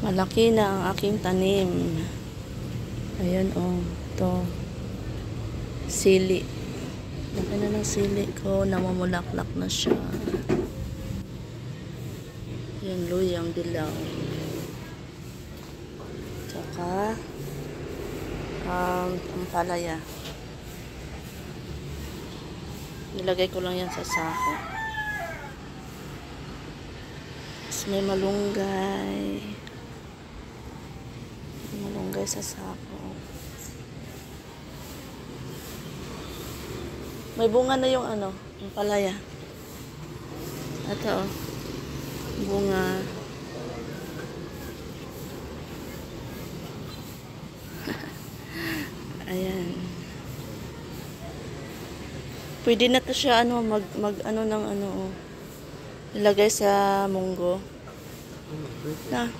Malaki na ang aking tanim. Ayan oh, ito. Sili. Laki na ng sili ko, namumulaklak na siya. Ayan, luyang dilaw. Tsaka, ampalaya. Nilagay ko lang yan sa sako. Tapos may malunggay. Malunggay sa sako. May bunga na yung ano, yung palaya. Ito oh. Bunga. Ayan. Pwede na to siya ano, mag ano ng ano oh. Ilagay sa munggo. Na.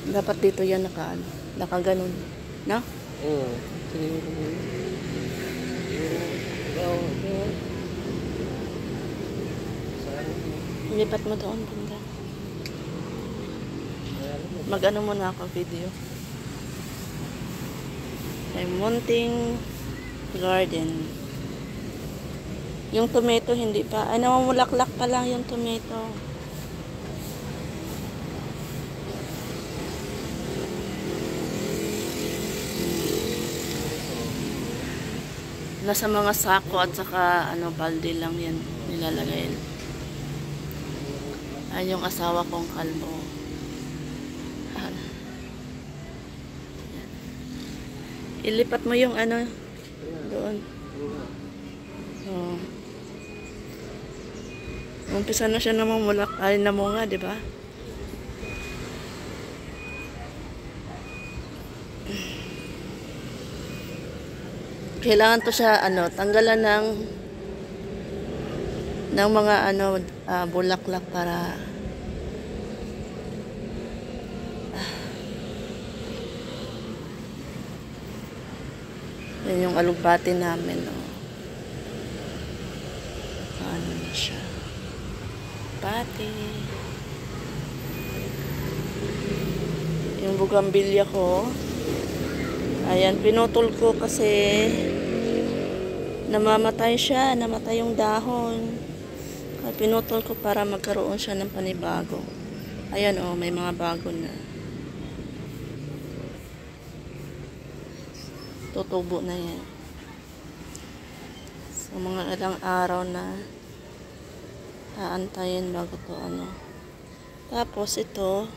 Dapat dito yan naka-ganon. Na? Oo. Lipat mo doon, banda. Mag-ano muna ako video. May munting garden. Yung tomato hindi pa. Ay, namumulaklak pa lang yung tomato. Nasa mga sako at saka ano, balde lang yan nilalagay. Ay, yung asawa kong kalbo. Ilipat mo yung ano doon. Oh. Umpisa na siya namumulak. Ay, namunga, di ba? Kailangan to siya ano, tanggalan ng mga ano bulaklak para yan yung alugbati namin no. Ano na siya? Pati. Yung bugambilya ko. Ayan, pinutol ko kasi namamatay siya, namatay yung dahon. Kaya pinutol ko para magkaroon siya ng panibago. Ayan oh, may mga bago na. Tutubo na yan. So, mga ilang araw na aantayin bago to ano. Tapos ito,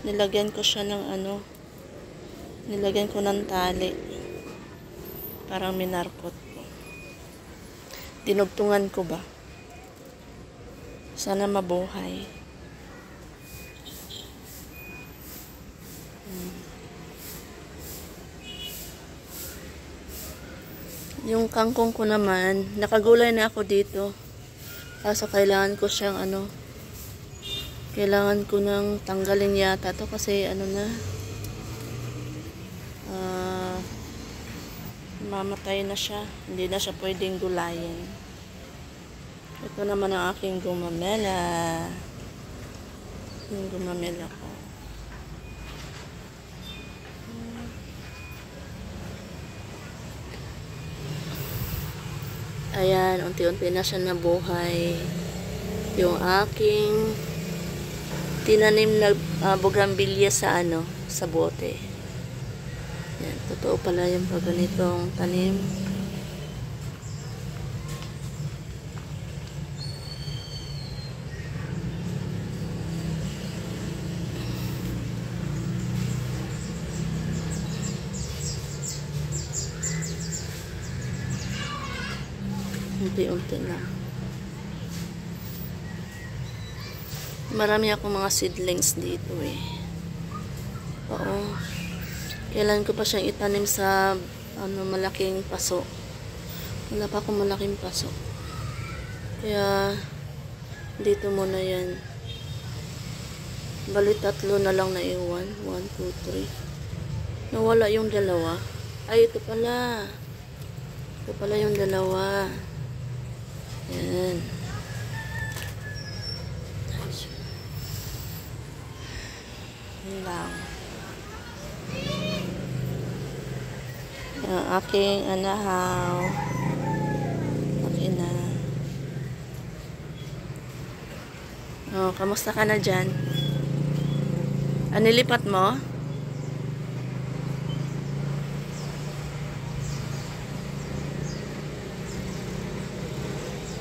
nilagyan ko siya ng ano, nilagyan ko ng tali. Parang minarkot ko. Dinugtungan ko ba? Sana mabuhay. Yung kangkong ko naman, nakagulay na ako dito. Kaso kailangan ko siyang ano, kailangan ko nang tanggalin yata to kasi ano na, mamatay na siya. Hindi na siya pwedeng gulayin. Ito naman ang aking gumamela. Yung gumamela ko. Ayan, unti-unti na siya nabuhay. Yung aking tinanim na bugambilya sa ano, sa bote. Yan, totoo pala yung pag ganitong tanim. Unti-unti lang. Marami akong mga seedlings dito eh. Oo. Kailan ko pa siyang itanim sa ano, malaking paso. Wala pa akong malaking paso. Kaya dito muna yan. Bali 3 na lang na iwan. 1, 2, 3. Nawala yung dalawa. Ay, ito pala. Ito pala yung dalawa. Yan. aking anahaw. Okay na. Oh, kamusta ka na dyan? Nilipat mo?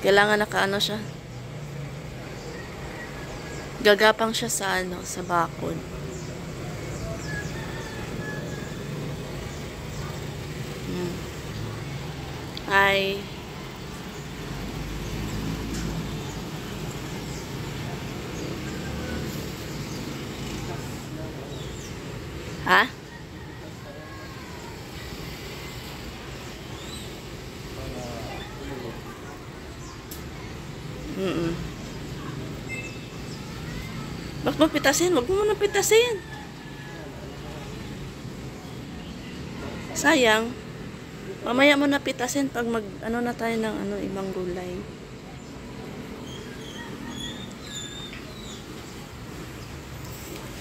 Kailangan nakaano siya. Gagapang siya sa ano, sa bakod. Ay. Ha? Bakit mo pitasin? Huwag mo muna pitasin. Sayang. Mamaya mo na pitasin pag ano na tayo ng ibang gulay.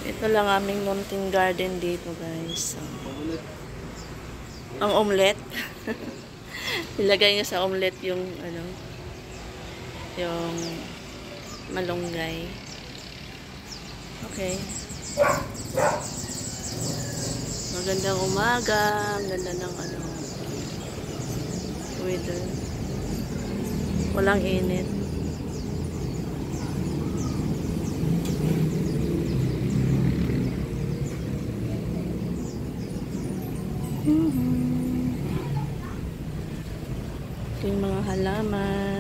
Ito lang aming mountain garden dito, guys. So, ang omelet. Ilagay niyo sa omelet yung yung malunggay. Okay. Magandang umaga. Ang ganda ng weather. Walang init. Ito yung mga halaman.